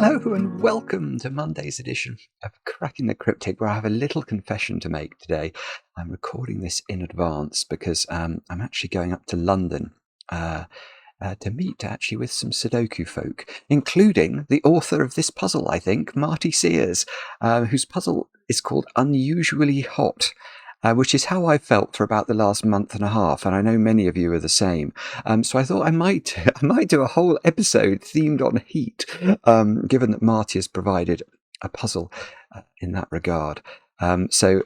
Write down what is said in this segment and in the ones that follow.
Hello and welcome to Monday's edition of Cracking the Cryptic, where I have a little confession to make today. I'm recording this in advance because I'm actually going up to London to meet actually with some Sudoku folk, including the author of this puzzle, I think, Marty Sears, whose puzzle is called Unusually Hot. Which is how I felt for about the last month and a half, and I know many of you are the same. So I thought I might do a whole episode themed on heat, given that Marty has provided a puzzle in that regard. So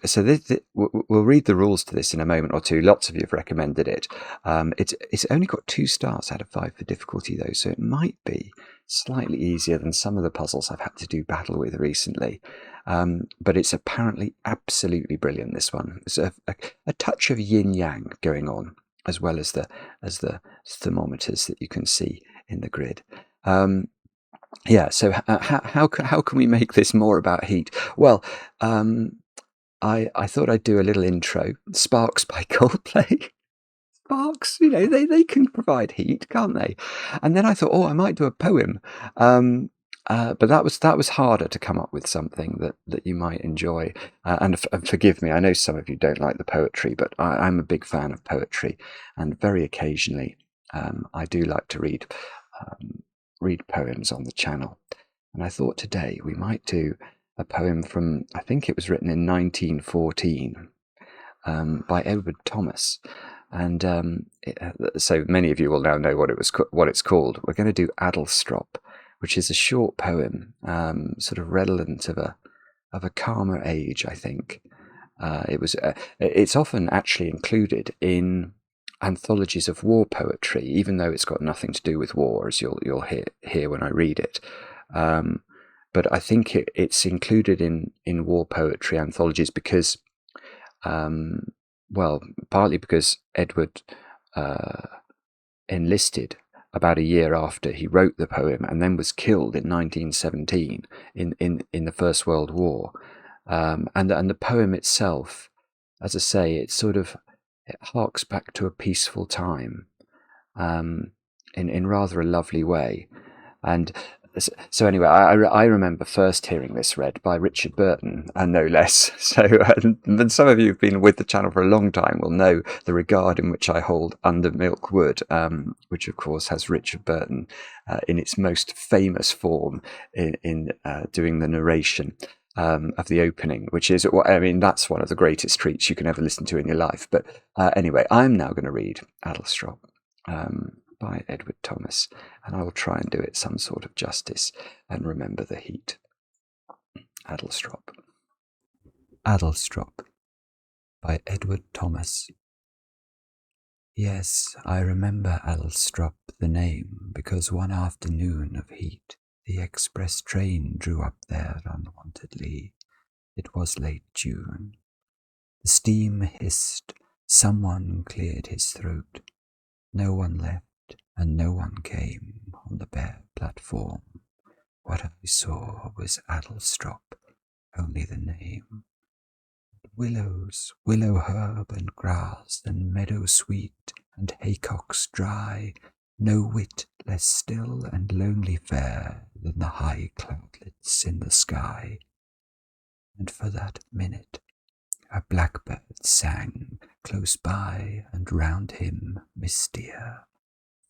we'll read the rules to this in a moment or two. Lots of you have recommended it. It's only got 2 stars out of 5 for difficulty, though, so it might be slightly easier than some of the puzzles I've had to do battle with recently. But it's apparently absolutely brilliant, this one. There's a touch of yin-yang going on, as well as the thermometers that you can see in the grid. So how can we make this more about heat? Well, I thought I'd do a little intro. Sparks by Coldplay. Sparks, they can provide heat, can't they? And then I thought, I might do a poem. But that was harder to come up with something that you might enjoy. And forgive me, I know some of you don't like the poetry, but I'm a big fan of poetry, and very occasionally I do like to read poems on the channel. And I thought today we might do a poem from, I think it was written in 1914 by Edward Thomas. And so many of you will now know what it's called. We're going to do Adlestrop, which is a short poem, sort of redolent of a calmer age, I think. It's often actually included in anthologies of war poetry, even though it's got nothing to do with war, as you'll hear when I read it. But I think it's included in war poetry anthologies because, partly because Edward enlisted about a year after he wrote the poem, and then was killed in 1917 in the First World War. And the poem itself, as I say, it harks back to a peaceful time in rather a lovely way. And so anyway, I remember first hearing this read by Richard Burton, and no less. So, and some of you who've been with the channel for a long time will know the regard in which I hold Under Milk Wood, which of course has Richard Burton in its most famous form in doing the narration of the opening, which is, that's one of the greatest treats you can ever listen to in your life. But anyway, I'm now going to read Adlestrop by Edward Thomas, and I will try and do it some sort of justice and remember the heat. Adlestrop by Edward Thomas. Yes, I remember Adlestrop, the name, because one afternoon of heat the express train drew up there unwontedly. It was late June. The steam hissed, someone cleared his throat. No one left, and no one came on the bare platform. What I saw was Adlestrop, only the name. Willows, willow herb and grass, and meadow sweet, and haycocks dry, no whit less still and lonely fair than the high cloudlets in the sky. And for that minute a blackbird sang close by, and round him mistier.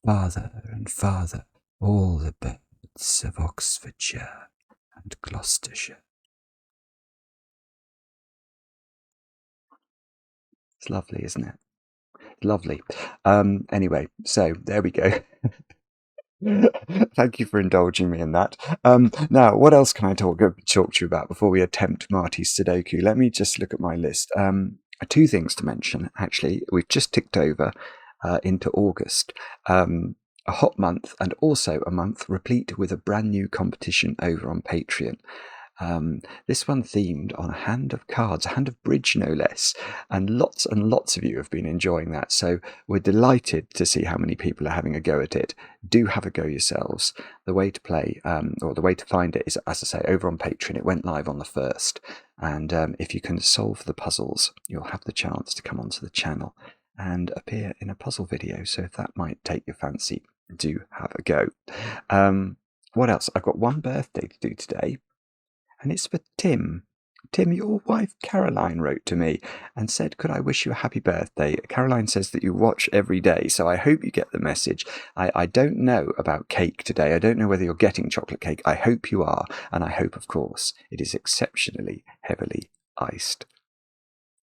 Farther and farther all the birds of Oxfordshire and Gloucestershire. It's lovely, isn't it? Lovely. Anyway, so there we go. Thank you for indulging me in that. Now, what else can I talk to you about before we attempt Marty's Sudoku? Let me just look at my list. 2 things to mention, actually. We've just ticked over into August. A hot month, and also a month replete with a brand new competition over on Patreon. This one themed on a hand of cards, a hand of bridge no less, and lots of you have been enjoying that, so we're delighted to see how many people are having a go at it. Do have a go yourselves. The way to play, or the way to find it, is, as I say, over on Patreon. It went live on the 1st, and if you can solve the puzzles, you'll have the chance to come onto the channel and appear in a puzzle video, so if that might take your fancy, do have a go. what else? I've got one birthday to do today, and it's for Tim. Tim, your wife Caroline wrote to me and said, could I wish you a happy birthday? Caroline says that you watch every day, so I hope you get the message. I don't know about cake today. I don't know whether you're getting chocolate cake. I hope you are, and I hope, of course, it is exceptionally heavily iced.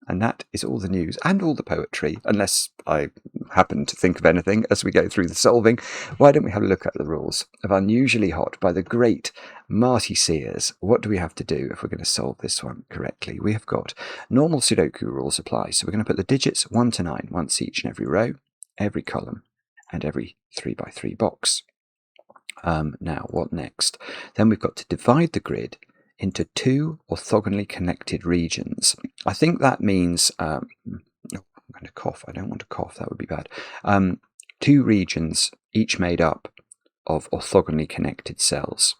And that is all the news and all the poetry, unless I happen to think of anything as we go through the solving. Why don't we have a look at the rules of Unusually Hot by the great Marty Sears? What do we have to do if we're going to solve this one correctly? We have got normal Sudoku rules apply. So we're going to put the digits 1 to 9 once each in every row, every column, and every 3x3 box. Now, what next? Then we've got to divide the grid into 2 orthogonally connected regions. I think that means, I'm going to cough. I don't want to cough. That would be bad. 2 regions, each made up of orthogonally connected cells.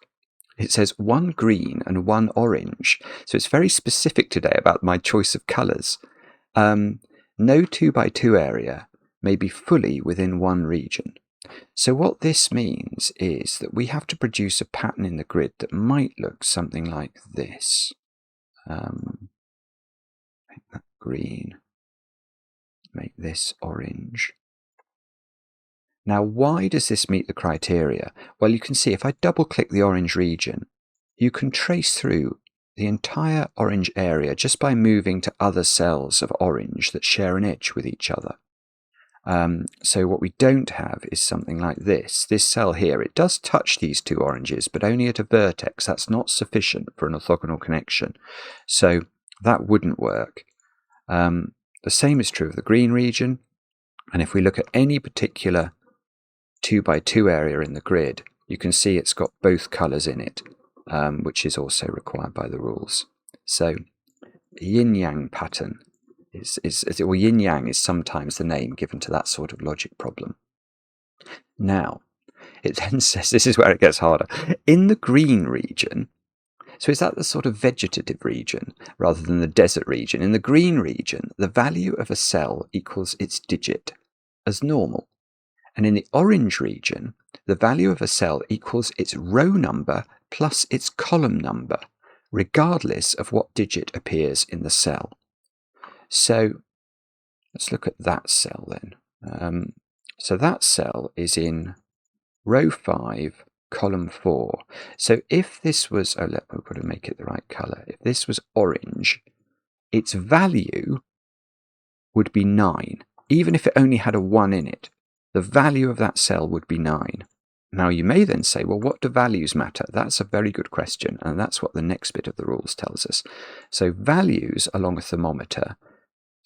It says 1 green and 1 orange. So it's very specific today about my choice of colours. No 2x2 area may be fully within 1 region. So what this means is that we have to produce a pattern in the grid that might look something like this. Make that green. Make this orange. Now, why does this meet the criteria? Well, you can see if I double-click the orange region, you can trace through the entire orange area just by moving to other cells of orange that share an edge with each other. So what we don't have is something like this. This cell here, it does touch these 2 oranges, but only at a vertex. That's not sufficient for an orthogonal connection. So that wouldn't work. The same is true of the green region. And if we look at any particular 2x2 area in the grid, you can see it's got both colours in it, which is also required by the rules. So yin-yang pattern. Or yin-yang is sometimes the name given to that sort of logic problem. Now, it then says, this is where it gets harder. In the green region, so is that the sort of vegetative region rather than the desert region? In the green region, the value of a cell equals its digit as normal. And in the orange region, the value of a cell equals its row number plus its column number, regardless of what digit appears in the cell. So let's look at that cell then. So that cell is in row 5, column 4. So if this was, we've got to make it the right colour. If this was orange, its value would be 9. Even if it only had a 1 in it, the value of that cell would be 9. Now you may then say, well, what do values matter? That's a very good question, and that's what the next bit of the rules tells us. So values along a thermometer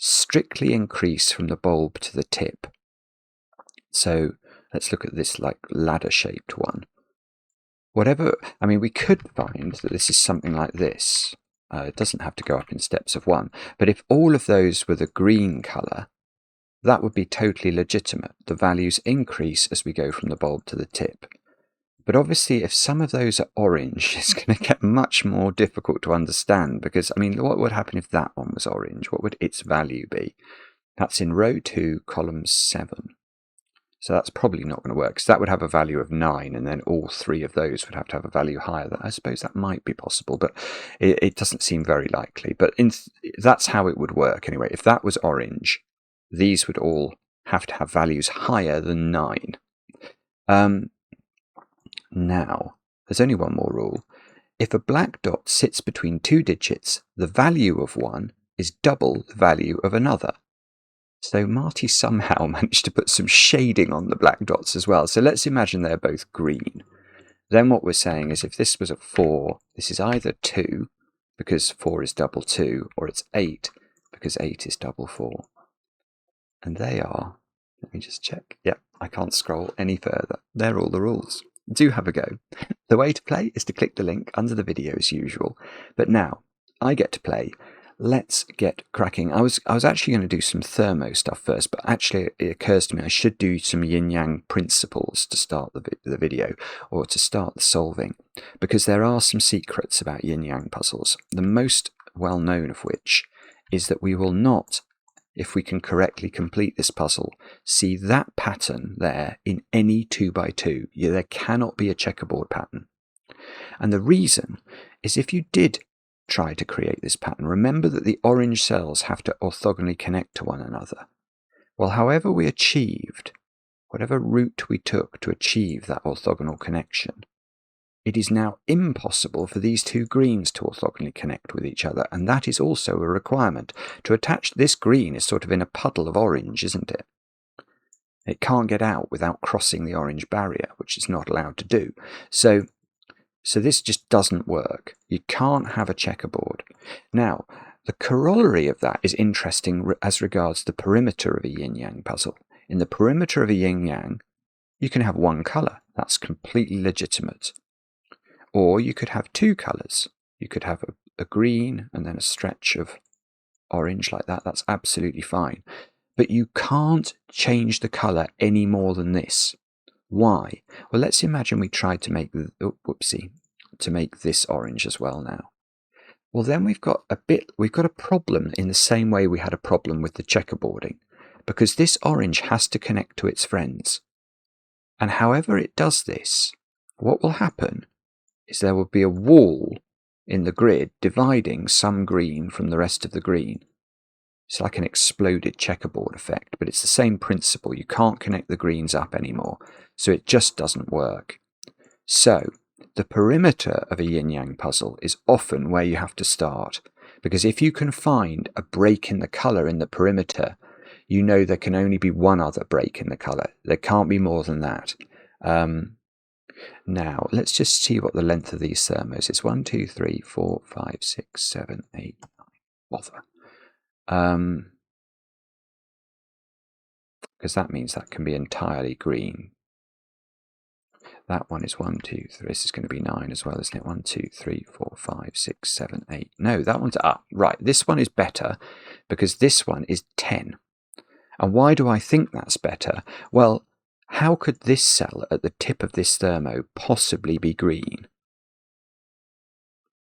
strictly increase from the bulb to the tip. So let's look at this like ladder-shaped one. We could find that this is something like this. It doesn't have to go up in steps of 1. But if all of those were the green colour, that would be totally legitimate. The values increase as we go from the bulb to the tip. But obviously, if some of those are orange, it's going to get much more difficult to understand because, what would happen if that one was orange? What would its value be? That's in row 2, column 7. So that's probably not going to work because that would have a value of 9 and then all 3 of those would have to have a value higher. I suppose that might be possible, but it doesn't seem very likely. But that's how it would work anyway. If that was orange, these would all have to have values higher than 9. Now, there's only one more rule. If a black dot sits between 2 digits, the value of one is double the value of another. So Marty somehow managed to put some shading on the black dots as well. So let's imagine they're both green. Then what we're saying is if this was a 4, this is either 2, because 4 is double 2, or it's 8, because 8 is double 4. And they are, let me just check. Yep, I can't scroll any further. They're all the rules. Do have a go. The way to play is to click the link under the video as usual. But now, I get to play. Let's get cracking. I was actually going to do some Thermo stuff first, but actually it occurs to me I should do some yin-yang principles to start the video, or to start the solving, because there are some secrets about yin-yang puzzles, the most well-known of which is that we will not, if we can correctly complete this puzzle, see that pattern there in any 2x2. There cannot be a checkerboard pattern. And the reason is if you did try to create this pattern, remember that the orange cells have to orthogonally connect to one another. Well, however we achieved, whatever route we took to achieve that orthogonal connection, it is now impossible for these two greens to orthogonally connect with each other, and that is also a requirement. To attach this green is sort of in a puddle of orange, isn't it? It can't get out without crossing the orange barrier, which it's not allowed to do. So this just doesn't work. You can't have a checkerboard. Now, the corollary of that is interesting as regards the perimeter of a yin-yang puzzle. In the perimeter of a yin-yang, you can have one colour. That's completely legitimate. Or you could have two colours. You could have a green and then a stretch of orange like that. That's absolutely fine. But you can't change the colour any more than this. Why? Well, let's imagine we tried to make to make this orange as well now. Well, then we've got a problem in the same way we had a problem with the checkerboarding, because this orange has to connect to its friends. And however it does this, what will happen is there will be a wall in the grid dividing some green from the rest of the green. It's like an exploded checkerboard effect, but it's the same principle. You can't connect the greens up anymore, so it just doesn't work. So the perimeter of a yin-yang puzzle is often where you have to start, because if you can find a break in the colour in the perimeter, you know there can only be one other break in the colour. There can't be more than that. Now, let's just see what the length of these thermos is. 1, 2, 3, 4, 5, 6, 7, 8, 9. Bother. Because that means that can be entirely green. That one is 1, 2, 3. This is going to be 9 as well, isn't it? 1, 2, 3, 4, 5, 6, 7, 8. No, that one's up. Right, this one is better because this one is 10. And why do I think that's better? Well, how could this cell at the tip of this thermo possibly be green?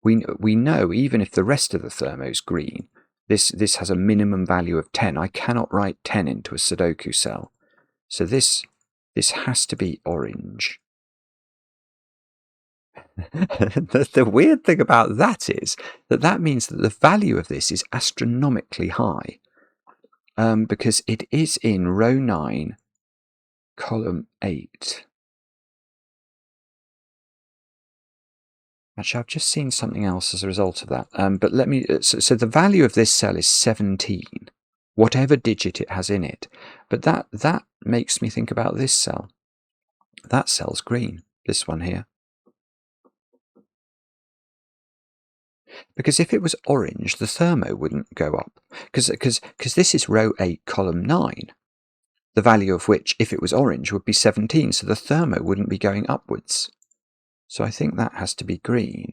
We know even if the rest of the thermo is green, this has a minimum value of 10. I cannot write 10 into a Sudoku cell. So this has to be orange. The weird thing about that is that means that the value of this is astronomically high, because it is in row 9, column 8. Actually, I've just seen something else as a result of that. But let me. So the value of this cell is 17, whatever digit it has in it. But that makes me think about this cell. That cell's green. This one here. Because if it was orange, the thermo wouldn't go up. Because this is row 8, column 9. The value of which, if it was orange, would be 17. So the thermo wouldn't be going upwards. So I think that has to be green.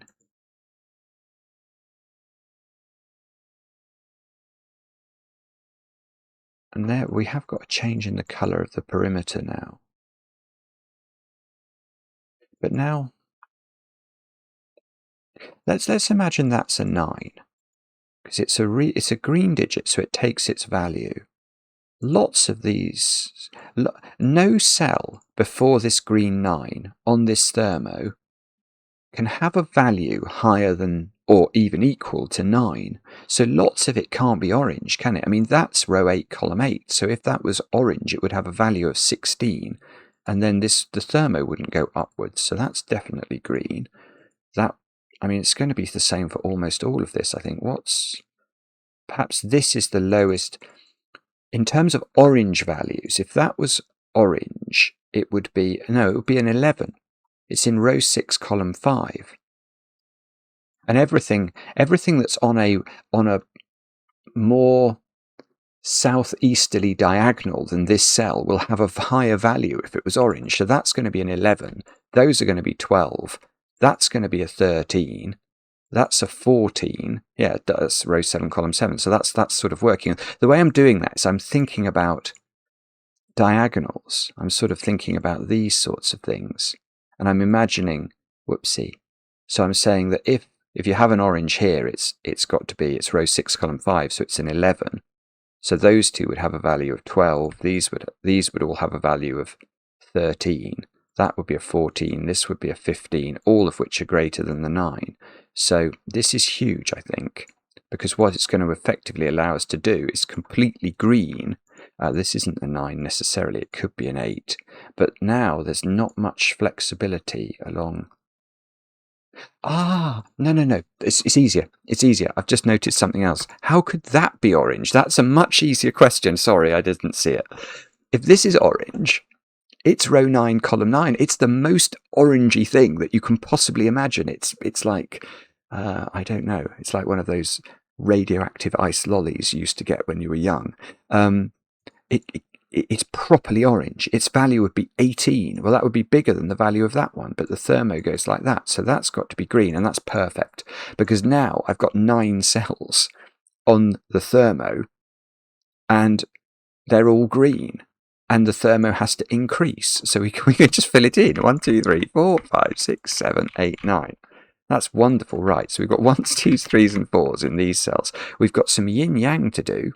And there we have got a change in the colour of the perimeter now. But now, let's imagine that's a 9. Because it's a green digit, so it takes its value. Lots of these, no cell before this green 9 on this thermo can have a value higher than or even equal to 9. So lots of it can't be orange, can it? I mean, that's row 8, column 8. So if that was orange, it would have a value of 16. And then the thermo wouldn't go upwards. So that's definitely green. It's going to be the same for almost all of this, I think. Perhaps this is the lowest. In terms of orange values, if that was orange, it would be an 11. It's in row 6, column 5. And everything that's on a more southeasterly diagonal than this cell will have a higher value if it was orange. So that's going to be an 11. Those are going to be 12. That's going to be a 13. That's a 14. Yeah, that's row 7, column 7. So that's sort of working. The way I'm doing that is I'm thinking about diagonals. I'm sort of thinking about these sorts of things. And I'm imagining, So I'm saying that if you have an orange here, it's row 6, column 5, so it's an 11. So those two would have a value of 12. These would all have a value of 13. that would be a 14, this would be a 15, all of which are greater than the 9. So this is huge, I think, because what it's going to effectively allow us to do is completely green. This isn't a 9 necessarily, it could be an 8. But now there's not much flexibility along... No. It's easier. It's easier. I've just noticed something else. How could that be orange? That's a much easier question. Sorry, I didn't see it. If this is orange, it's row 9, column 9. It's the most orangey thing that you can possibly imagine. It's like, I don't know. It's like one of those radioactive ice lollies you used to get when you were young. It's properly orange. Its value would be 18. Well, that would be bigger than the value of that one, but the Thermo goes like that. So that's got to be green, and that's perfect, because now I've got 9 cells on the Thermo, and they're all green, and the Thermo has to increase. So we can just fill it in. 1, 2, 3, 4, 5, 6, 7, 8, 9. That's wonderful, right? So we've got 1s, 2s, 3s, and 4s in these cells. We've got some yin-yang to do.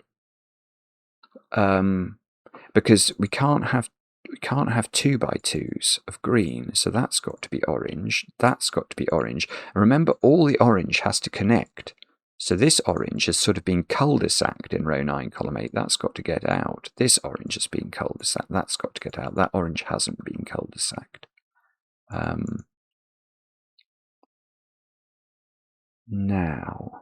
Because we can't have 2x2s of green, so that's got to be orange. That's got to be orange. And remember, all the orange has to connect. So this orange has sort of been cul-de-saced in row 9, column 8. That's got to get out. This orange has been cul-de-saced. That's got to get out. That orange hasn't been cul-de-saced. Now...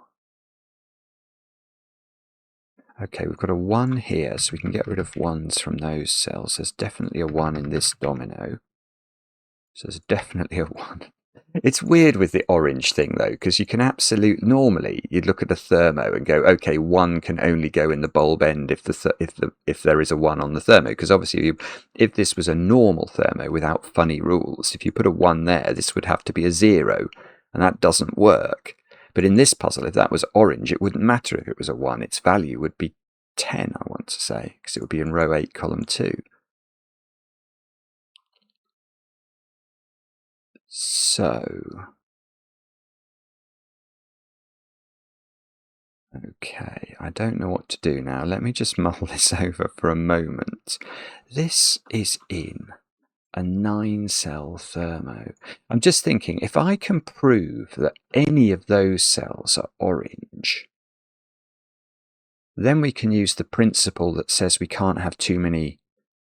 Okay, we've got a 1 here, so we can get rid of 1s from those cells. There's definitely a 1 in this domino. So there's definitely a 1. It's weird with the orange thing, though, because you can normally you'd look at a Thermo and go, okay, 1 can only go in the bulb end if there is a 1 on the Thermo, because obviously if this was a normal Thermo without funny rules, if you put a 1 there, this would have to be a 0, and that doesn't work. But in this puzzle, if that was orange, it wouldn't matter if it was a 1. Its value would be 10, I want to say, because it would be in row 8, column 2. So... Okay, I don't know what to do now. Let me just mull this over for a moment. This is in a 9-cell Thermo. I'm just thinking, if I can prove that any of those cells are orange, then we can use the principle that says we can't have too many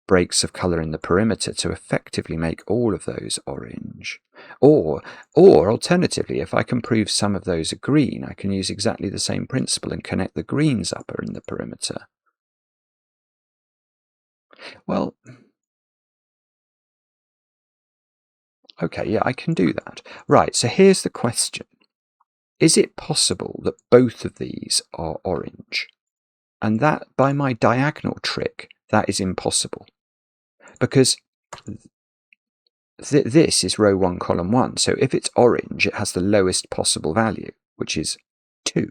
breaks of colour in the perimeter to effectively make all of those orange. Or alternatively, if I can prove some of those are green, I can use exactly the same principle and connect the greens up in the perimeter. Well, okay, yeah, I can do that. Right, so here's the question. Is it possible that both of these are orange? And that, by my diagonal trick, that is impossible. Because this is row 1, column 1. So if it's orange, it has the lowest possible value, which is 2.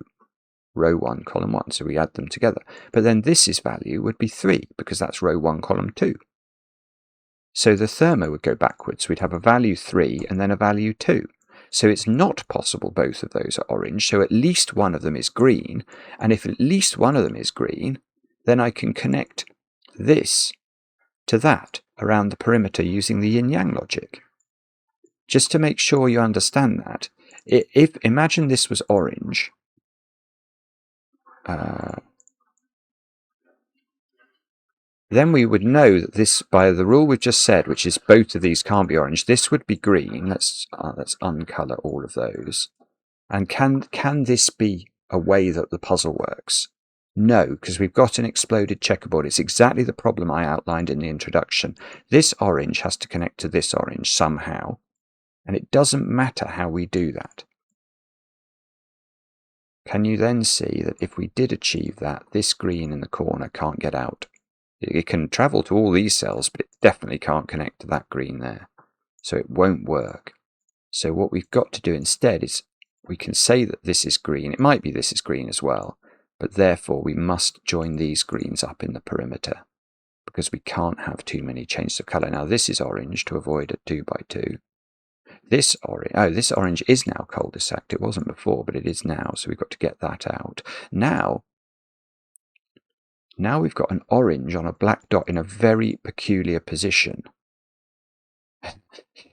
Row 1, column 1. So we add them together. But then this's value would be 3, because that's row 1, column 2. So the Thermo would go backwards. We'd have a value 3 and then a value 2. So it's not possible both of those are orange. So at least one of them is green. And if at least one of them is green, then I can connect this to that around the perimeter using the yin-yang logic. Just to make sure you understand that, imagine this was orange, then we would know that this, by the rule we've just said, which is both of these can't be orange, this would be green. Let's uncolour all of those. And can this be a way that the puzzle works? No, because we've got an exploded checkerboard. It's exactly the problem I outlined in the introduction. This orange has to connect to this orange somehow, and it doesn't matter how we do that. Can you then see that if we did achieve that, this green in the corner can't get out? It can travel to all these cells, but it definitely can't connect to that green there. So it won't work. So what we've got to do instead is we can say that this is green. It might be this is green as well, but therefore we must join these greens up in the perimeter because we can't have too many changes of colour. Now this is orange to avoid a 2x2. This orange is now cul-de-saced. It wasn't before, but it is now, so we've got to get that out. Now we've got an orange on a black dot in a very peculiar position.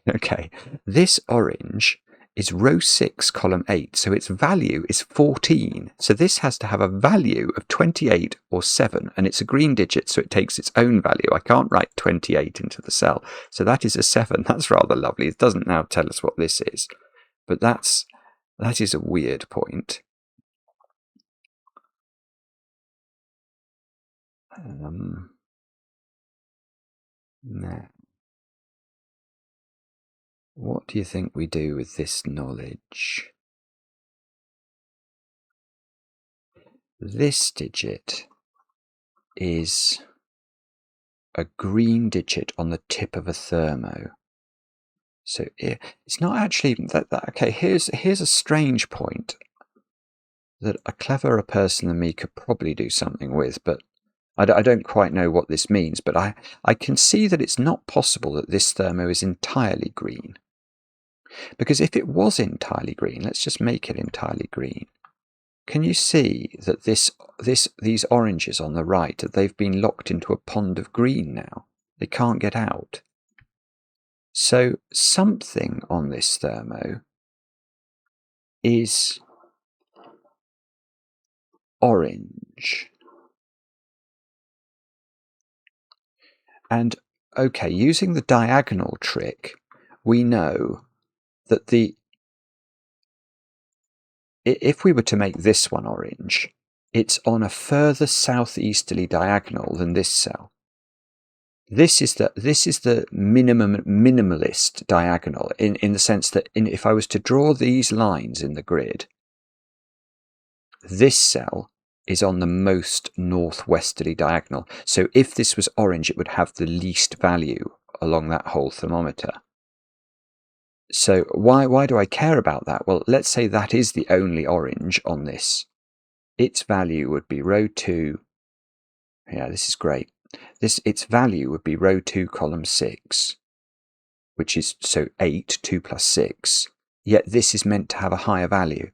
Okay, this orange is row 6, column 8, so its value is 14. So this has to have a value of 28 or 7, and it's a green digit, so it takes its own value. I can't write 28 into the cell, so that is a 7. That's rather lovely. It doesn't now tell us what this is, but that is a weird point. Now, what do you think we do with this knowledge? This digit is a green digit on the tip of a thermo. So it's not actually that okay, here's a strange point that a cleverer person than me could probably do something with, but I don't quite know what this means, but I can see that it's not possible that this thermo is entirely green. Because if it was entirely green, let's just make it entirely green. Can you see that these oranges on the right, that they've been locked into a pond of green now? They can't get out. So something on this thermo is orange. And okay, using the diagonal trick, we know that if we were to make this one orange, it's on a further southeasterly diagonal than this cell. This is the minimalist diagonal in the sense that if I was to draw these lines in the grid, this cell is on the most northwesterly diagonal. So if this was orange, it would have the least value along that whole thermometer. So why do I care about that? Well, let's say that is the only orange on this. Its value would be row 2. Yeah, this is great. Its value would be row 2, column 6, which is so 8, 2 plus 6. Yet this is meant to have a higher value.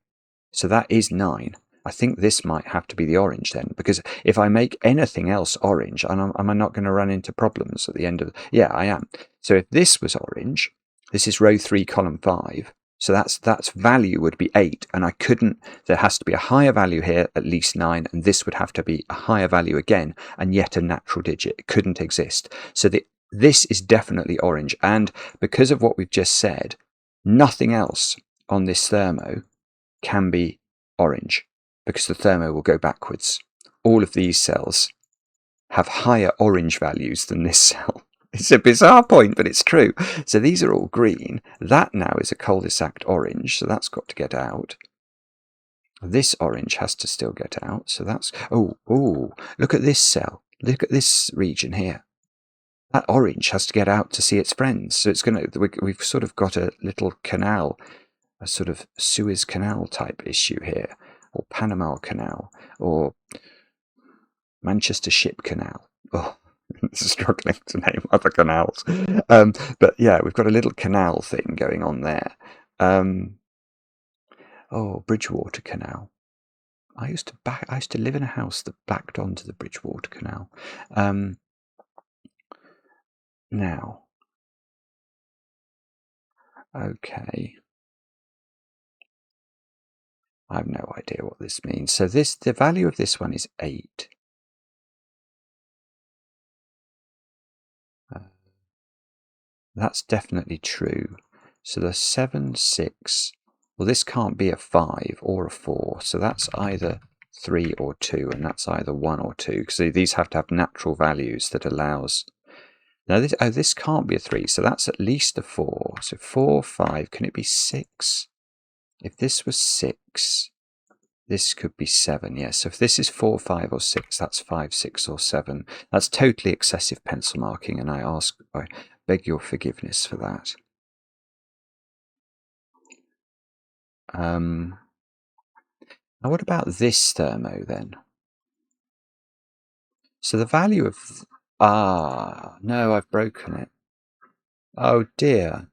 So that is 9. I think this might have to be the orange then, because if I make anything else orange, am I not going to run into problems at the end of... Yeah, I am. So if this was orange, this is row 3, column 5. So that's value would be 8, and I couldn't... There has to be a higher value here, at least 9, and this would have to be a higher value again, and yet a natural digit. It couldn't exist. So this is definitely orange, and because of what we've just said, nothing else on this thermo can be orange, because the thermo will go backwards. All of these cells have higher orange values than this cell. It's a bizarre point, but it's true. So these are all green. That now is a cul-de-sac orange, so that's got to get out. This orange has to still get out, so that's... Oh, look at this cell. Look at this region here. That orange has to get out to see its friends. So it's going to... We've sort of got a little canal, a sort of Suez Canal type issue here, or Panama Canal, or Manchester Ship Canal. Oh, struggling to name other canals. But yeah, we've got a little canal thing going on there. Bridgewater Canal. I used to live in a house that backed onto the Bridgewater Canal. Now, okay. I have no idea what this means. So the value of this one is 8. That's definitely true. So the 7, 6, well, this can't be a 5 or a 4. So that's either 3 or 2, and that's either 1 or 2. So these have to have natural values that allows... Now, this can't be a 3, so that's at least a 4. So 4, 5, can it be 6? If this was 6, this could be 7, yes. So if this is 4, 5, or 6, that's 5, 6, or 7. That's totally excessive pencil marking, and I beg your forgiveness for that. Now what about this thermo then? So the value of... no, I've broken it. Oh dear.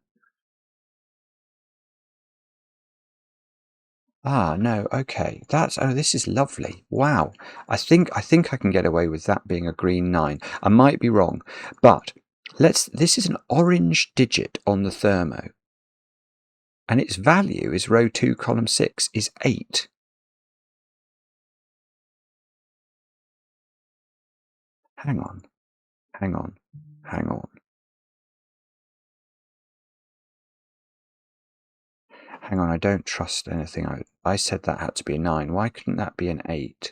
No, okay. This is lovely. Wow. I think I can get away with that being a green 9. I might be wrong, but This is an orange digit on the Thermo. And its value is row 2, column 6, is 8. Hang on. Hang on. Hang on, I don't trust anything. I said that had to be a 9. Why couldn't that be an 8?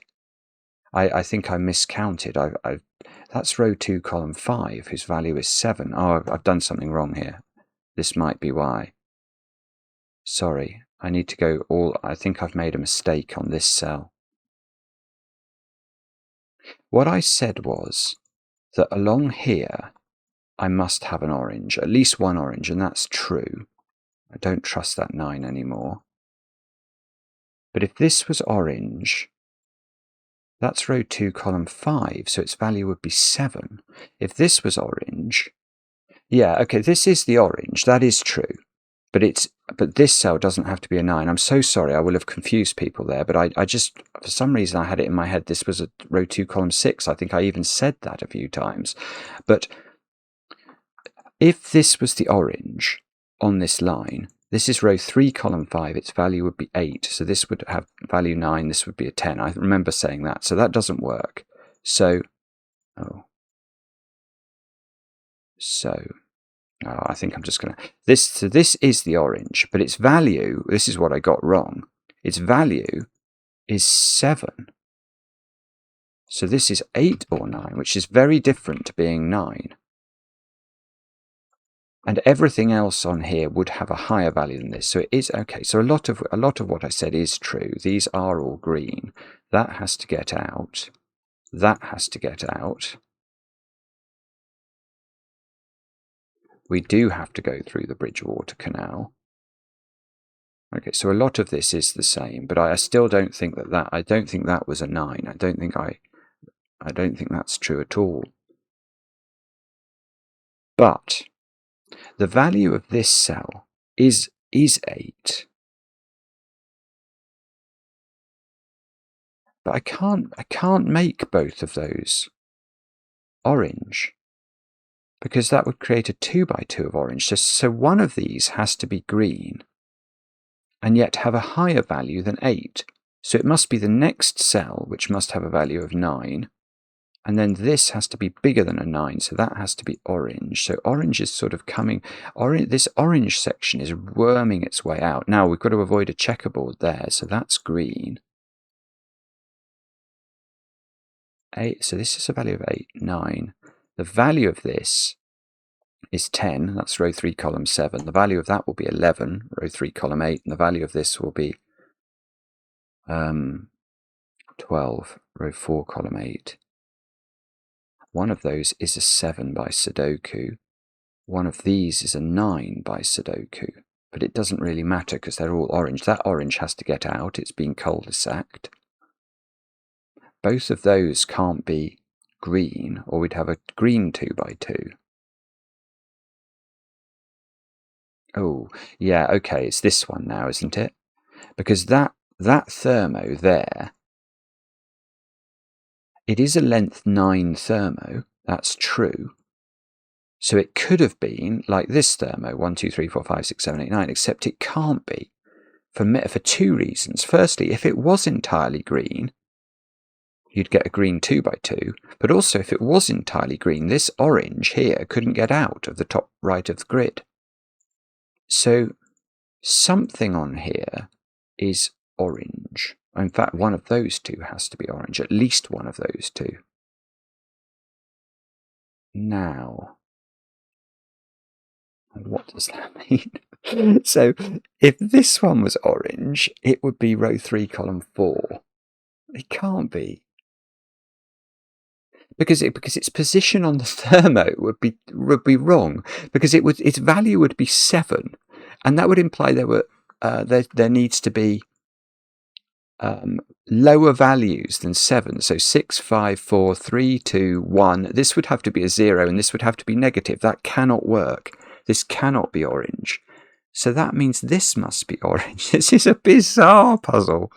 I think I miscounted. That's row 2, column 5, whose value is 7. Oh, I've done something wrong here. This might be why. Sorry, I need to go I think I've made a mistake on this cell. What I said was that along here, I must have an orange, at least one orange, and that's true. I don't trust that 9 anymore. But if this was orange, that's row 2, column 5, so its value would be 7. If this was orange, yeah, okay, this is the orange, that is true. But this cell doesn't have to be a 9. I'm so sorry, I will have confused people there, but I just, for some reason, I had it in my head this was a row 2, column 6. I think I even said that a few times. But if this was the orange on this line, this is row 3, column 5, its value would be 8. So this would have value 9, this would be a 10. I remember saying that, so that doesn't work. I think I'm just going to... So this is the orange, but its value, this is what I got wrong, its value is 7. So this is 8 or 9, which is very different to being 9. And everything else on here would have a higher value than this. So it is okay. So a lot of what I said is true. These are all green. That has to get out. That has to get out. We do have to go through the Bridgewater Canal. Okay, so a lot of this is the same, but I still don't think that I don't think that was a 9. I don't think that's true at all. But the value of this cell is 8. But I can't make both of those orange, because that would create a 2 by 2 of orange. So one of these has to be green and yet have a higher value than 8. So it must be the next cell, which must have a value of 9. And then this has to be bigger than a 9, so that has to be orange. So orange is sort of coming... This orange section is worming its way out. Now we've got to avoid a checkerboard there, so that's green. 8, so this is a value of 8, 9. The value of this is 10, that's row 3, column 7. The value of that will be 11, row 3, column 8. And the value of this will be 12, row 4, column 8. One of those is a 7 by Sudoku. One of these is a 9 by Sudoku. But it doesn't really matter because they're all orange. That orange has to get out. It's been cul-de-saced. Both of those can't be green, or we'd have a green 2 by 2. Oh, yeah, okay, it's this one now, isn't it? Because that Thermo there, it is a length 9 Thermo, that's true. So it could have been like this Thermo, 1, 2, 3, 4, 5, 6, 7, 8, 9, except it can't be for 2 reasons. Firstly, if it was entirely green, you'd get a green 2 by 2, but also if it was entirely green, this orange here couldn't get out of the top right of the grid. So something on here is orange. In fact, one of those two has to be orange, at least one of those two. Now, what does that mean? So if this one was orange, it would be row 3, column 4. It can't be. Because its position on the Thermo would be wrong, because its value would be 7, and that would imply there needs to be lower values than 7. So 6, 5, 4, 3, 2, 1. This would have to be a 0, and this would have to be negative. That cannot work. This cannot be orange. So that means this must be orange. This is a bizarre puzzle.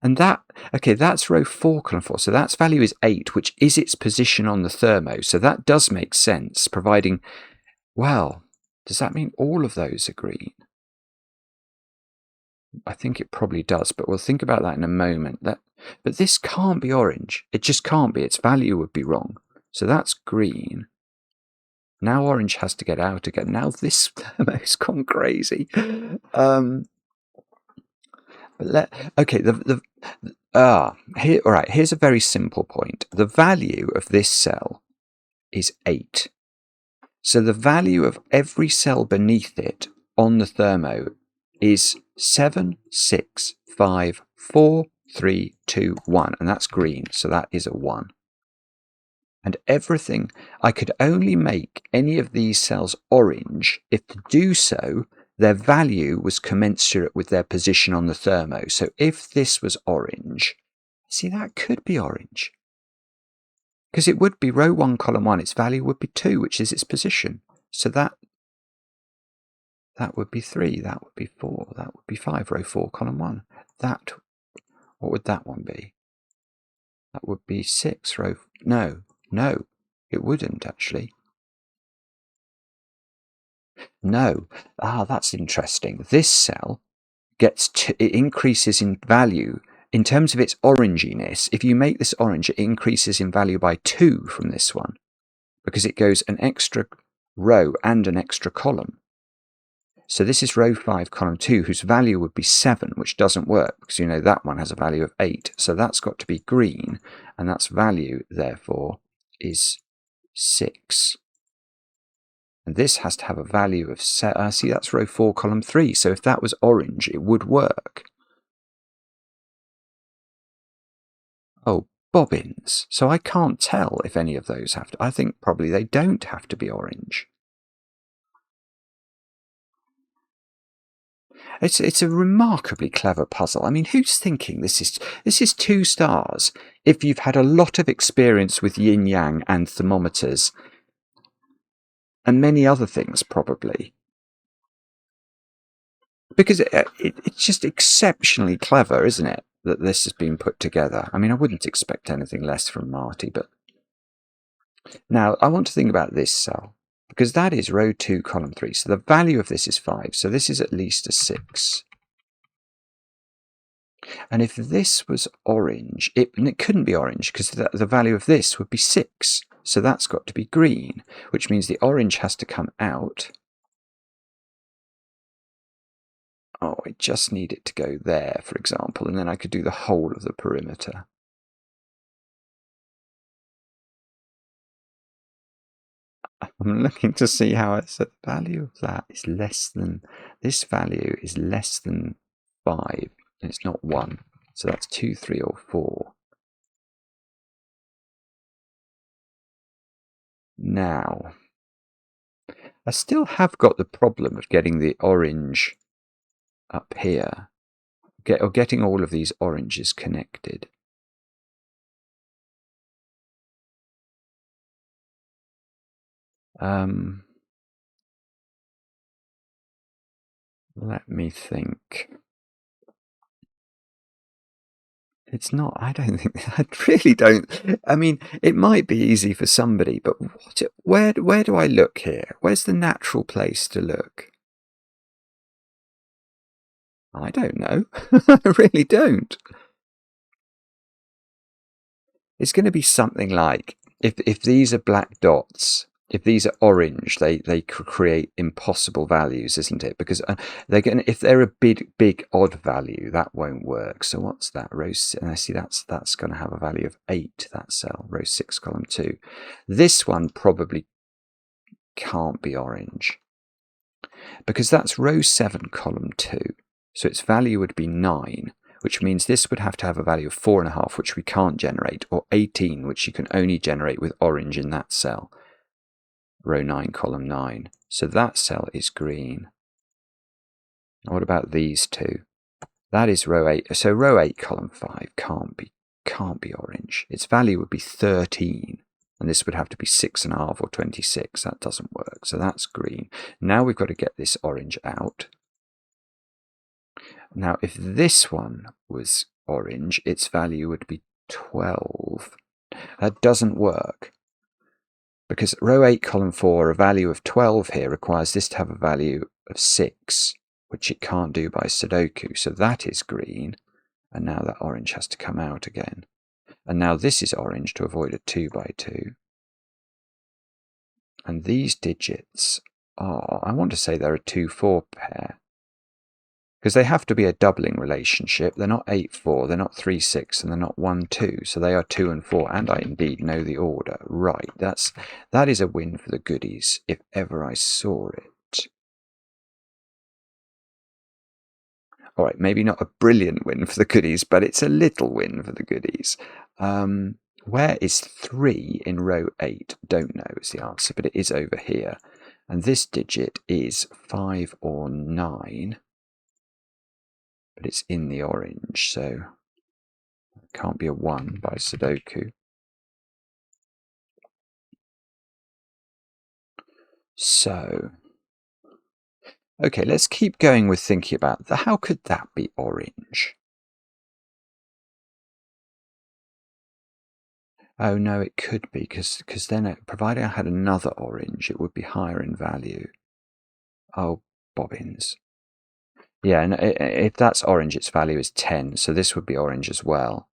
And that, okay, that's row 4, column 4. So that's value is 8, which is its position on the thermo. So that does make sense, providing, well, does that mean all of those are green? I think it probably does, but we'll think about that in a moment. But this can't be orange. It just can't be. Its value would be wrong. So that's green. Now orange has to get out again. Now this thermo's gone crazy. Okay, here, all right, here's a very simple point. The value of this cell is 8. So the value of every cell beneath it on the thermo is 7, 6, 5, 4, 3, 2, 1. And that's green, so that is a 1. And everything, I could only make any of these cells orange if to do so, their value was commensurate with their position on the thermo. So if this was orange, see, that could be orange. Because it would be row 1, column 1, its value would be 2, which is its position. So that would be 3, that would be 4, that would be 5, row 4, column 1. What would that one be? That would be 6, row... No, it wouldn't actually. No. That's interesting. This cell it increases in value. In terms of its oranginess, if you make this orange, it increases in value by 2 from this one, because it goes an extra row and an extra column. So this is row 5, column 2, whose value would be 7, which doesn't work, because you know that one has a value of 8. So that's got to be green, and that's value, therefore, is 6. And this has to have a value of, see, that's row 4, column 3. So if that was orange, it would work. Oh, bobbins. So I can't tell if any of those have to. I think probably they don't have to be orange. It's a remarkably clever puzzle. I mean, who's thinking this is 2 stars if you've had a lot of experience with yin-yang and thermometers and many other things, probably. Because it's just exceptionally clever, isn't it, that this has been put together. I mean, I wouldn't expect anything less from Marty, but... Now, I want to think about this cell, because that is row 2, column 3. So the value of this is 5, so this is at least a 6. And if this was orange, it couldn't be orange, because the value of this would be 6. So that's got to be green, which means the orange has to come out. Oh, I just need it to go there, for example, and then I could do the whole of the perimeter. I'm looking to see how it's the value of that is less than, this value is less than 5, and it's not 1. So that's 2, 3, or 4. Now, I still have got the problem of getting the orange up here, or getting all of these oranges connected. Let me think. It's not, I don't think, I really don't. I mean, it might be easy for somebody, but where do I look here? Where's the natural place to look? I don't know. I really don't. It's going to be something like, if these are black dots, if these are orange, they create impossible values, isn't it? Because if they're a big odd value, that won't work. So what's that? Row, and I see that's going to have a value of 8. That cell, row 6, column 2. This one probably can't be orange, because that's row 7, column 2. So its value would be 9. Which means this would have to have a value of 4.5, which we can't generate, or 18, which you can only generate with orange in that cell. Row 9, column 9. So that cell is green. What about these two? That is row 8. So row 8, column 5 can't be orange. Its value would be 13. And this would have to be 6.5 or 26. That doesn't work. So that's green. Now we've got to get this orange out. Now, if this one was orange, its value would be 12. That doesn't work, because row 8, column 4, a value of 12 here requires this to have a value of 6, which it can't do by Sudoku. So that is green, and now that orange has to come out again. And now this is orange to avoid a 2 by 2. And these digits are, I want to say they're a 2-4 pair, because they have to be a doubling relationship. They're not 8-4, they're not 3-6, and they're not 1-2. So they are 2 and 4, and I indeed know the order. Right, that is a win for the goodies, if ever I saw it. All right, maybe not a brilliant win for the goodies, but it's a little win for the goodies. Where is 3 in row 8? Don't know is the answer, but it is over here. And this digit is 5 or 9. But it's in the orange, so it can't be a 1 by Sudoku. So, okay, let's keep going with thinking about how could that be orange? Oh no, it could be, because then, providing I had another orange, it would be higher in value. Oh, bobbins. Yeah, and if that's orange, its value is 10, so this would be orange as well.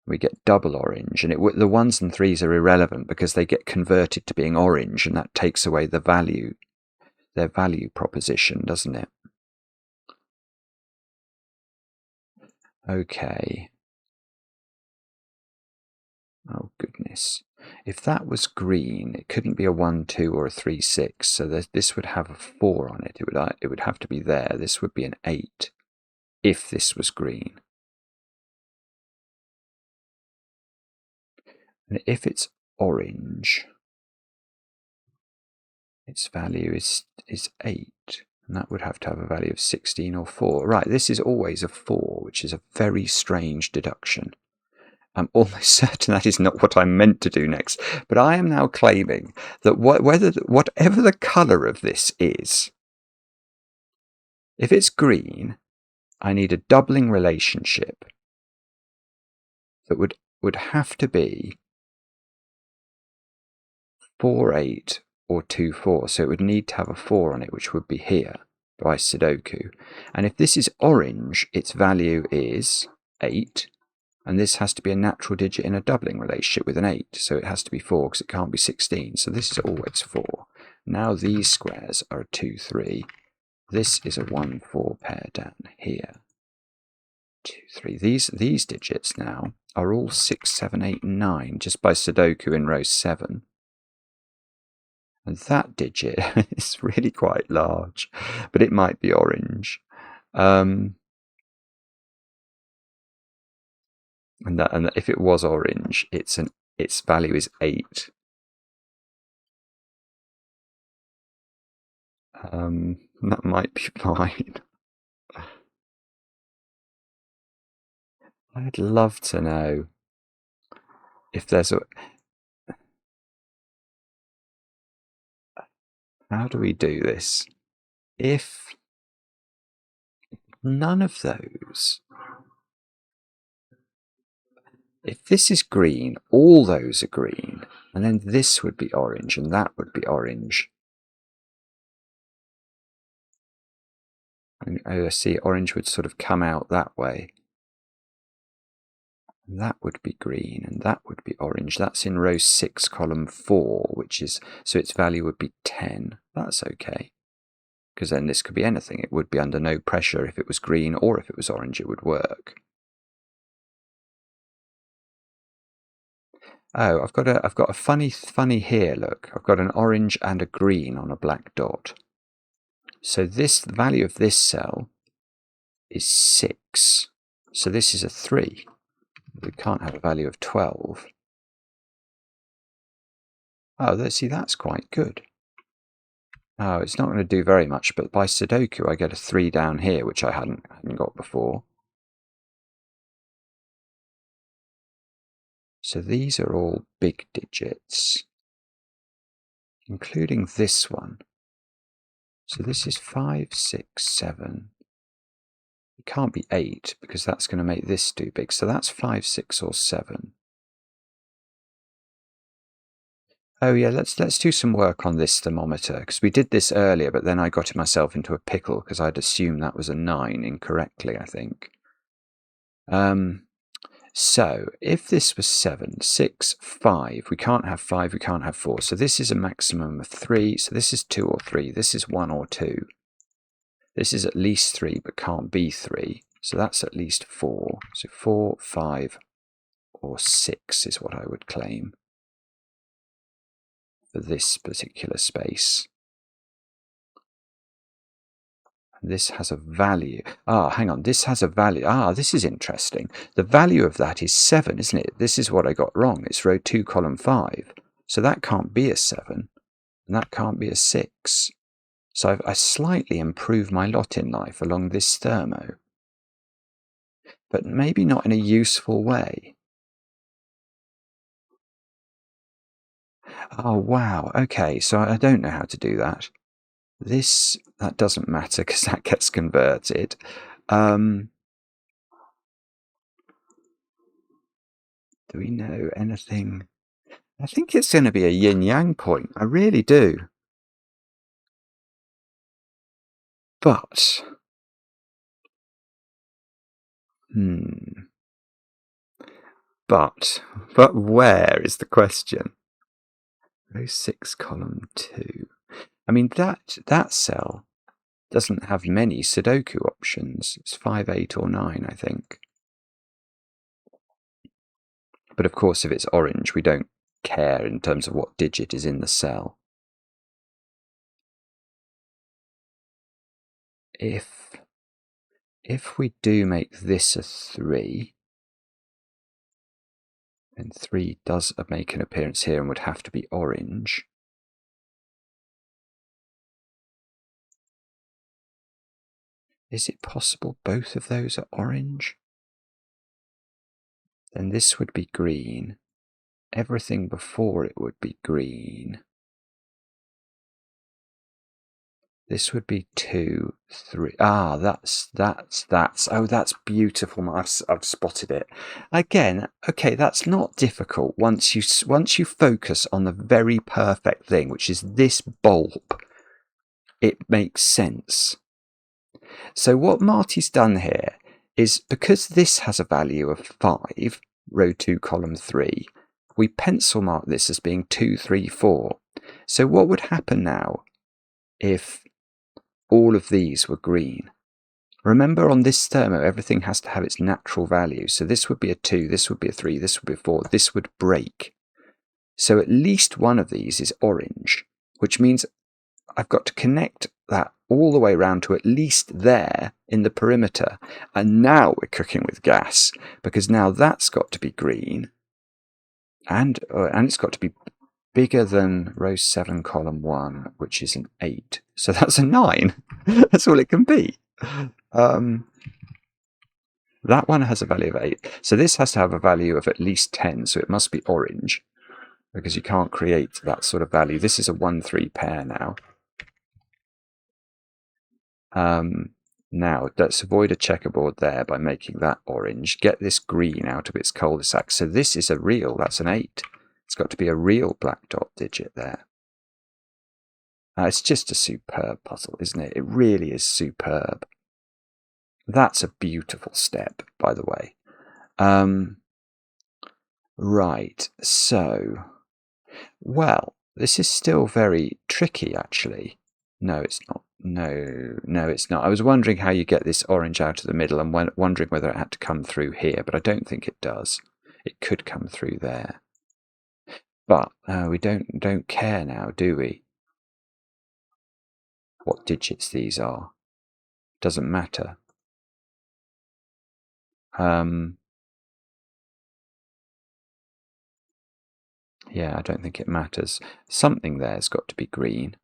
We get double orange, and the 1s and 3s are irrelevant because they get converted to being orange, and that takes away the value, their value proposition, doesn't it? Okay. Oh, goodness. If that was green, it couldn't be a 1-2 or a 3-6, so this would have a 4 on it. It would have to be there. This would be an 8 if this was green. And if it's orange, its value is 8, and that would have to have a value of 16 or 4. Right, this is always a 4, which is a very strange deduction. I'm almost certain that is not what I'm meant to do next, but I am now claiming that whatever the colour of this is, if it's green, I need a doubling relationship that would have to be 4-8 or 2-4, so it would need to have a 4 on it, which would be here by Sudoku. And if this is orange, its value is 8, and this has to be a natural digit in a doubling relationship with an 8, so it has to be 4 because it can't be 16, so this is always 4. Now these squares are a 2-3. This is a 1-4 pair down here. 2-3. These digits now are all 6, 7, 8, 9 just by Sudoku in row 7. And that digit is really quite large, but it might be orange. And if it was orange, its value is 8. That might be fine. I'd love to know if there's a... How do we do this? If none of those... If this is green, all those are green, and then this would be orange, and that would be orange. And, oh, I see, orange would sort of come out that way. And that would be green, and that would be orange. That's in row 6, column 4, which is, so its value would be 10. That's okay, because then this could be anything. It would be under no pressure. If it was green or if it was orange, it would work. Oh, I've got a funny here, look. I've got an orange and a green on a black dot. So the value of this cell is 6. So this is a 3. We can't have a value of 12. Oh, see, that's quite good. Oh, it's not going to do very much, but by Sudoku I get a 3 down here, which I hadn't got before. So these are all big digits, including this one. So this is 5, 6, 7, It can't be 8 because that's going to make this too big. So that's 5, 6, or 7. Oh yeah, let's do some work on this thermometer, because we did this earlier, but then I got myself into a pickle because I'd assumed that was a 9 incorrectly, I think. So if this was 7, 6, 5, we can't have 5, we can't have 4. So this is a maximum of 3. So this is 2 or 3. This is 1 or 2. This is at least 3, but can't be 3. So that's at least 4. So 4, 5, or 6 is what I would claim for this particular space. This has a value. Hang on. This has a value. This is interesting. The value of that is 7, isn't it? This is what I got wrong. It's row 2, column 5. So that can't be a 7. And that can't be a 6. So I slightly improved my lot in life along this thermo. But maybe not in a useful way. Oh, wow. Okay, so I don't know how to do that. That doesn't matter because that gets converted. Do we know anything? I think it's going to be a yin-yang point. I really do. But, but where is the question? Row 6, column 2. I mean, that cell doesn't have many Sudoku options. It's 5, 8, or 9, I think. But of course, if it's orange, we don't care in terms of what digit is in the cell. If we do make this a 3, then 3 does make an appearance here and would have to be orange. Is it possible both of those are orange? Then this would be green. Everything before it would be green. This would be 2, 3. That's beautiful. I've spotted it. Again, okay, that's not difficult once you focus on the very perfect thing, which is this bulb. It makes sense. So what Marty's done here is, because this has a value of 5, row 2, column 3, we pencil mark this as being 2, 3, 4. So what would happen now if all of these were green? Remember, on this thermo, everything has to have its natural value. So this would be a 2, this would be a 3, this would be a 4, this would break. So at least one of these is orange, which means I've got to connect that all the way around to at least there in the perimeter. And now we're cooking with gas, because now that's got to be green. And it's got to be bigger than row 7, column 1, which is an 8. So that's a 9. That's all it can be. That one has a value of 8. So this has to have a value of at least 10. So it must be orange, because you can't create that sort of value. This is a 1-3 pair now. Now, let's avoid a checkerboard there by making that orange. Get this green out of its cul-de-sac. So this is a real, that's an 8. It's got to be a real black dot digit there. It's just a superb puzzle, isn't it? It really is superb. That's a beautiful step, by the way. Right, so, well, this is still very tricky, actually. No, it's not. No, it's not. I was wondering how you get this orange out of the middle and wondering whether it had to come through here, but I don't think it does. It could come through there. But we don't care now, do we? What digits these are. Doesn't matter. Yeah, I don't think it matters. Something there's got to be green,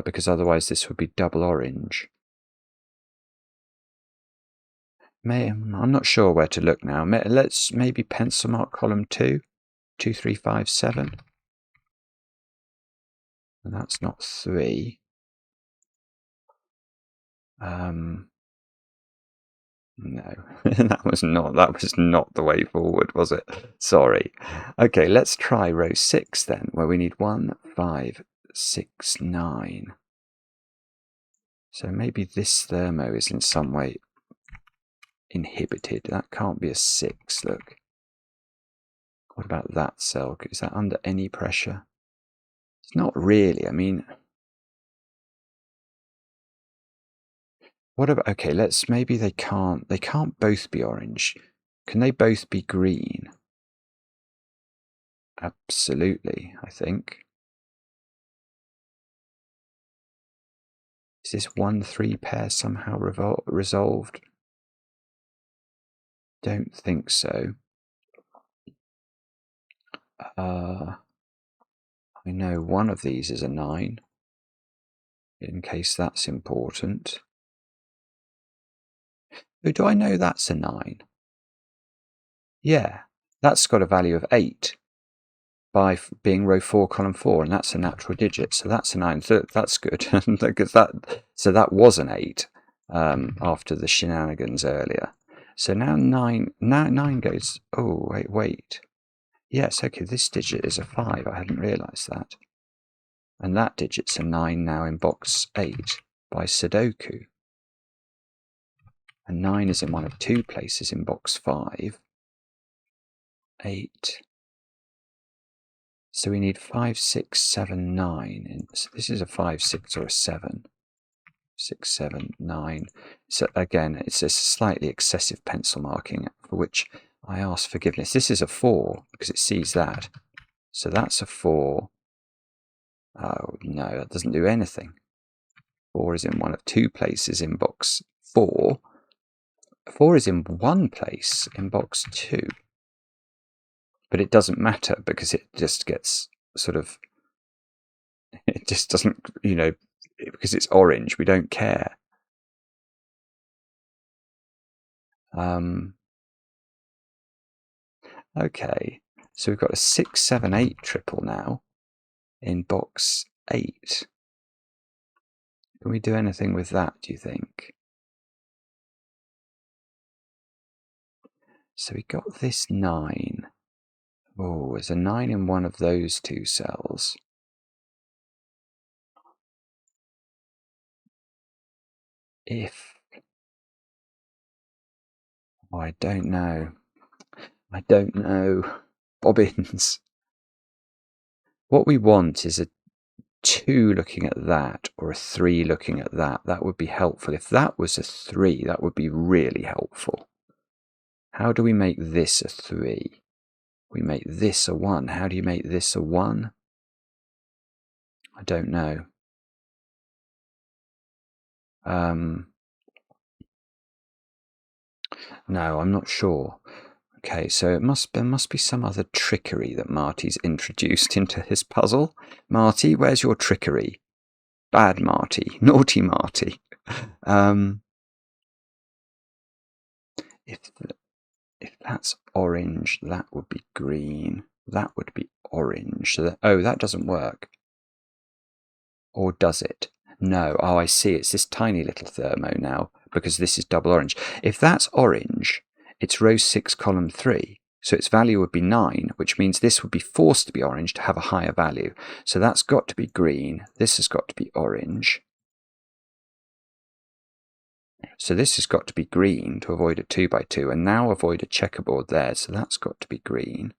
because otherwise this would be double orange. I'm not sure where to look now. Let's maybe pencil mark column 2, 2, 3, 5, 7. And that's not 3. No, that was not the way forward, was it? Sorry. Okay, let's try row 6 then, where we need 1, 5, 6, 9. So maybe this thermo is in some way inhibited. That can't be a 6, look. What about that cell? Is that under any pressure? It's not really. I mean, what about, okay, maybe they can't both be orange. Can they both be green? Absolutely, I think. Is this 1-3 pair somehow resolved? Don't think so. I know one of these is a 9, in case that's important. Oh, do I know that's a 9? Yeah, that's got a value of 8 by being row 4, column 4, and that's a natural digit, so that's a 9. So that's good, because that was an 8 after the shenanigans earlier. So now 9 goes. Oh wait. Yes, okay. This digit is a 5. I hadn't realised that, and that digit's a 9 now in box 8 by Sudoku. And 9 is in one of 2 places in box 5. 8. So we need 5, 6, 7, 9. So this is a 5, 6, or a 7. 6, 7, 9. So again, it's a slightly excessive pencil marking, for which I ask forgiveness. This is a 4, because it sees that. So that's a 4. Oh, no, that doesn't do anything. 4 is in one of 2 places in box 4. 4 is in one place in box 2. But it doesn't matter, because it just gets sort of... It just doesn't, because it's orange, we don't care. Okay, so we've got a 6, 7, 8 triple now in box 8. Can we do anything with that, do you think? So we got this 9. Oh, there's a 9 in one of those 2 cells. If... Oh, I don't know. Bobbins. What we want is a 2 looking at that, or a 3 looking at that. That would be helpful. If that was a 3, that would be really helpful. How do we make this a 3? We make this a 1. How do you make this a 1? I don't know. No, I'm not sure. Okay, so there must be some other trickery that Marty's introduced into his puzzle. Marty, where's your trickery? Bad Marty. Naughty Marty. If that's orange, that would be green. That would be orange. So that doesn't work. Or does it? No. Oh, I see. It's this tiny little thermo now, because this is double orange. If that's orange, it's row 6, column 3. So its value would be 9, which means this would be forced to be orange to have a higher value. So that's got to be green. This has got to be orange. So this has got to be green to avoid a 2x2, and now avoid a checkerboard there, so that's got to be green.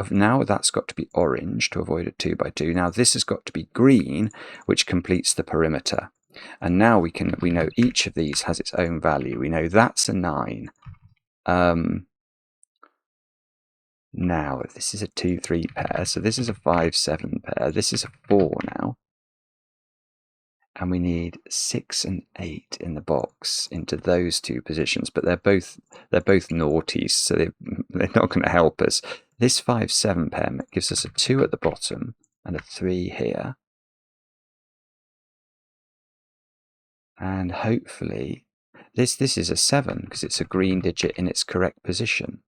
Now that's got to be orange to avoid a 2x2. Now this has got to be green, which completes the perimeter. And now we know each of these has its own value. We know that's a 9. Now this is a 2-3 pair, so this is a 5-7 pair. This is a 4 now. And we need 6 and 8 in the box into those 2 positions, but they're both naughties, so they're not going to help us. This 5-7 pair gives us a 2 at the bottom and a 3 here. And hopefully this is a 7, because it's a green digit in its correct position.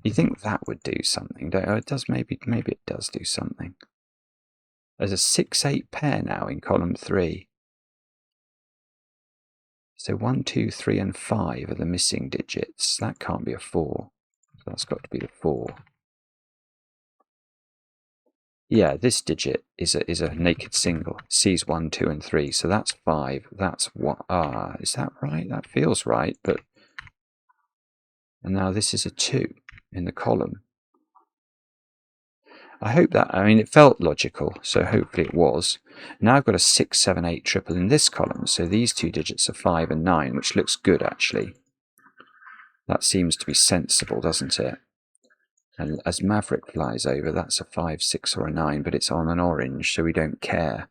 You think that would do something, don't you? Oh, it does. Maybe it does do something. There's a 6-8 pair now in column 3. So 1, 2, 3, and 5 are the missing digits. That can't be a 4. So that's got to be the 4. Yeah, this digit is a naked single. C's 1, 2, and 3. So that's 5. That's what? Is that right? That feels right. But and now this is a 2 in the column. I hope that, I mean, it felt logical, so hopefully it was. Now I've got a 6, 7, 8 triple in this column, so these two digits are 5 and 9, which looks good, actually. That seems to be sensible, doesn't it? And as Maverick flies over, that's a 5, 6, or a 9, but it's on an orange, so we don't care.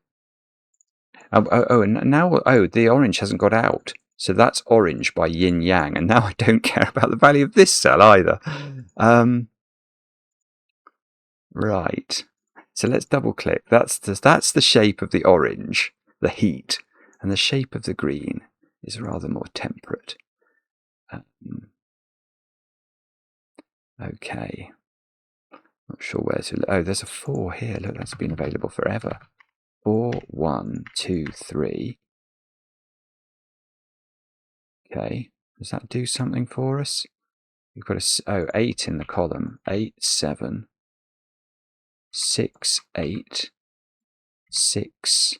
And now, the orange hasn't got out. So that's orange by yin yang, and now I don't care about the value of this cell either. Right. So let's double click. That's the shape of the orange, the heat, and the shape of the green is rather more temperate. Okay. Not sure where to. Oh, there's a 4 here. Look, that's been available forever. 4, 1, 2, 3. Okay. Does that do something for us? We've got 8 in the column. 8, 7. 6, 8, 6.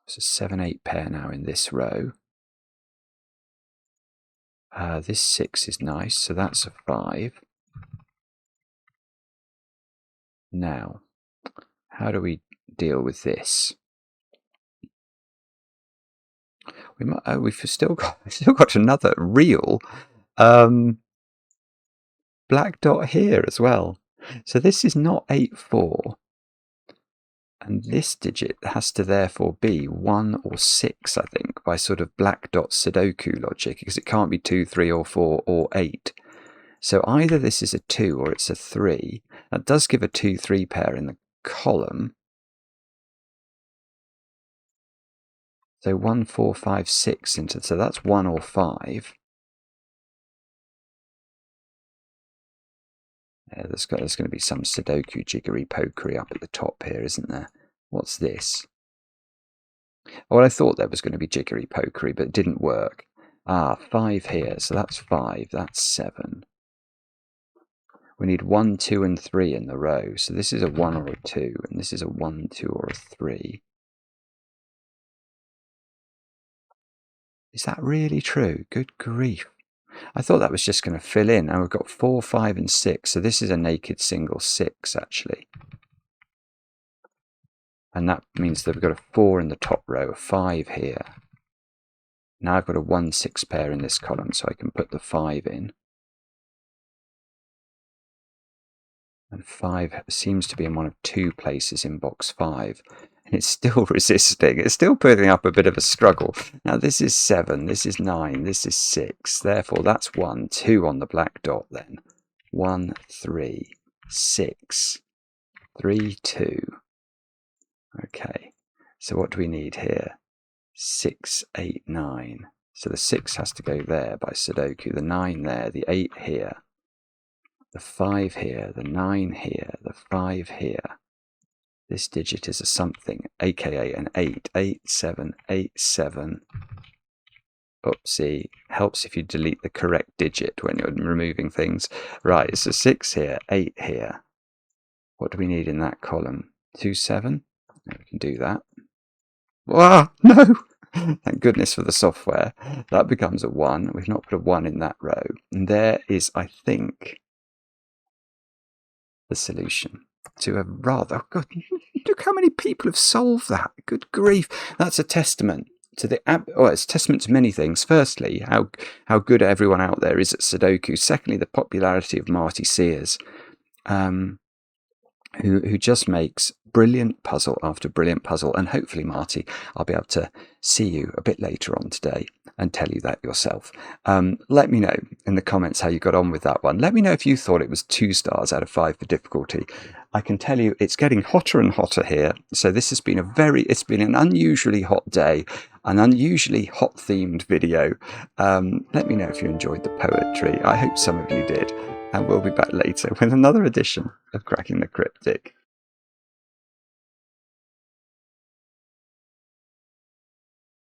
It's a 7, 8 pair now in this row. This 6 is nice, so that's a 5. Now, how do we deal with this? We've still got another real black dot here as well. So this is not 8, 4. And this digit has to therefore be 1 or 6, I think, by sort of black dot Sudoku logic, because it can't be 2, 3, or 4, or 8. So either this is a 2 or it's a 3. That does give a 2, 3 pair in the column. So 1, 4, 5, 6 so that's 1 or 5. Yeah, there's going to be some Sudoku jiggery pokery up at the top here, isn't there? What's this? Well, I thought there was going to be jiggery pokery, but it didn't work. 5 here, so that's 5, that's 7. We need 1, 2, and 3 in the row. So this is a 1 or a 2, and this is a 1, 2, or a 3. Is that really true? Good grief. I thought that was just going to fill in, and we've got 4, 5, and 6. So this is a naked single 6, actually. And that means that we've got a 4 in the top row, a 5 here. Now I've got a 1, 6 pair in this column, so I can put the 5 in. And 5 seems to be in one of 2 places in box 5. And it's still resisting. It's still putting up a bit of a struggle. Now this is 7, this is 9, this is 6. Therefore that's 1, 2 on the black dot then. 1, 3, 6, 3, 2. Okay, so what do we need here? 6, 8, 9. So the 6 has to go there by Sudoku, the 9 there, the 8 here, the 5 here, the 9 here, the 5 here. This digit is a something, aka an 8. 8, 7, 8, 7. Oopsie. Helps if you delete the correct digit when you're removing things. Right, so 6 here, 8 here. What do we need in that column? 2, 7? No, we can do that. Ah, no! Thank goodness for the software. That becomes a 1. We've not put a 1 in that row. And there is, I think, the solution to a rather... Oh God, look how many people have solved that. Good grief. That's a testament to it's a testament to many things. Firstly, how good everyone out there is at Sudoku. Secondly, the popularity of Marty Sears, who just makes brilliant puzzle after brilliant puzzle. And hopefully, Marty, I'll be able to see you a bit later on today and tell you that yourself. Let me know in the comments how you got on with that one. Let me know if you thought it was 2 stars out of 5 for difficulty. I can tell you it's getting hotter and hotter here. So this has been it's been an unusually hot day, an unusually hot themed video. Let me know if you enjoyed the poetry. I hope some of you did. And we'll be back later with another edition of Cracking the Cryptic.